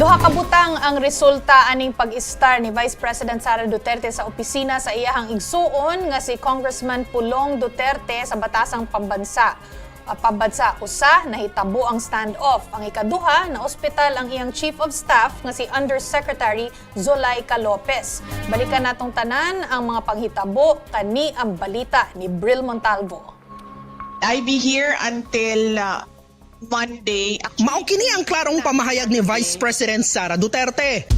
Duha ka butang ang resulta aning pag-star ni Vice President Sara Duterte sa opisina sa iyahang igsuon nga si Congressman Pulong Duterte sa batasang pambansa. Usa, nahitabo ang standoff. Ang ikaduha, na ospital ang iyang Chief of Staff nga si Undersecretary Zulaika Lopez. Balikan natong tanan ang mga panghitabo kani ang balita ni Bril Montalvo. I'll be here until Monday. Mao kini ang klarong pamahayag ni Vice President Sara Duterte.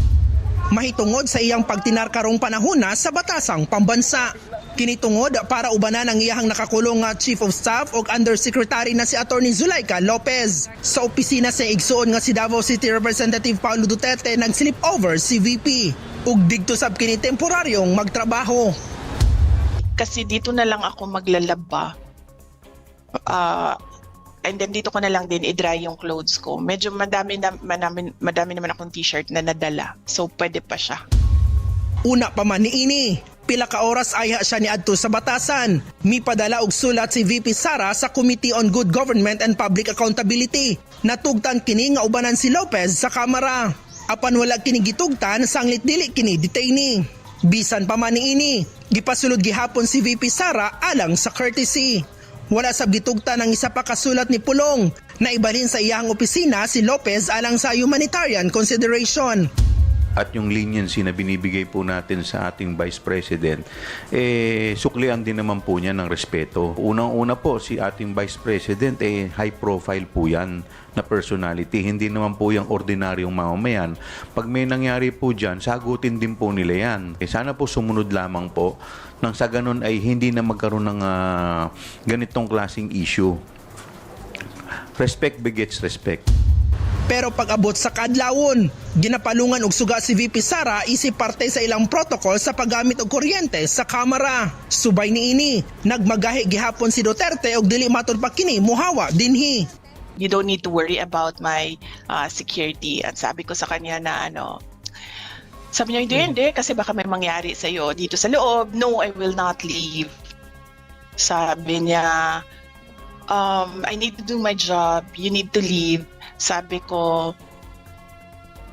Mahitungod sa iyang pagtinarkarong panahona sa batasang pambansa. Kinitungod para ubanan ang iyahang nakakulong nga Chief of Staff o Undersecretary na si Attorney Zulaika Lopez. Sa opisina sa igsuon nga si Davao City Representative Paulo Duterte nag-slip over si VP. Ug digto sab kini temporaryong magtrabaho. Kasi dito na lang ako maglalaba. And then dito ko na lang din i-dry yung clothes ko. Medyo madami naman akong t-shirt na nadala. So pwede pa siya. Una pa man niini, pila ka oras ayha siya niadto sa batasan. Mipadala og sulat si VP Sara sa Committee on Good Government and Public Accountability. Natugtan kini nga ubanan si Lopez sa Kamara. Apan wala kini gitugtan sanglit dili kini detainee. Bisan pa man niini, gipasulod gihapon si VP Sara alang sa courtesy. Wala sab gitugtan ang isa pa kasulat ni Pulong na ibalhin sa iyang opisina si Lopez alang sa humanitarian consideration. At yung leniency na binibigay po natin sa ating Vice President, suklian din naman po niya ng respeto. Unang-una po, si ating Vice President, high profile po yan na personality. Hindi naman po yung ordinaryong mamamayan. Pag may nangyari po dyan, sagutin din po nila yan. Sana po sumunod lamang po nang sa ganun ay hindi na magkaroon ng ganitong klaseng issue. Respect begets respect. Pero pag-abot sa kadlawon, ginapalungan og suga si VP Sara isip parte sa ilang protocol sa paggamit og kuryente sa Kamara. Subay niini, nagmagahi gihapon si Duterte og dili matud pa kini muhawa dinhi. You don't need to worry about my security. At sabi ko sa kanya na sabi niya, hindi, kasi baka may mangyari sa iyo dito sa loob. No, I will not leave. Sabi niya, I need to do my job. You need to leave. Sabi ko,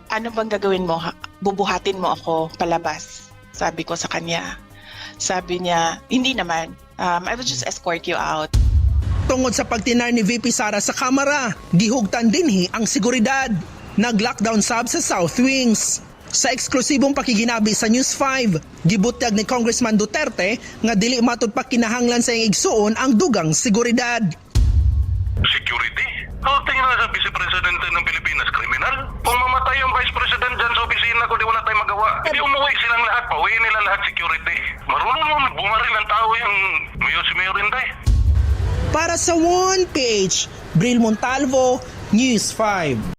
ano bang gagawin mo? Bubuhatin mo ako palabas. Sabi ko sa kanya. Sabi niya, hindi naman. I will just escort you out. Tungod sa pagtinar ni VP Sara sa Kamara, gihugtan dinhi ang seguridad. Nag-lockdown sab sa South Wings. Sa eksklusibong pakiginabi sa News 5, gibutyag ni Congressman Duterte nga dili matud pa kinahanglan sa iyang igsuon ang dugang seguridad. Security? Ang tingin na sa Vice Presidente ng Pilipinas, kriminal? Kung mamatay yung Vice President dyan sa opisina ko, di wala tayong magawa. Hindi umuwi silang lahat, pauwiin nila lahat security. Marunong mo bumaril ng tao yung si Mayor Inday. Para sa 1PH, Bril Montalvo, News 5.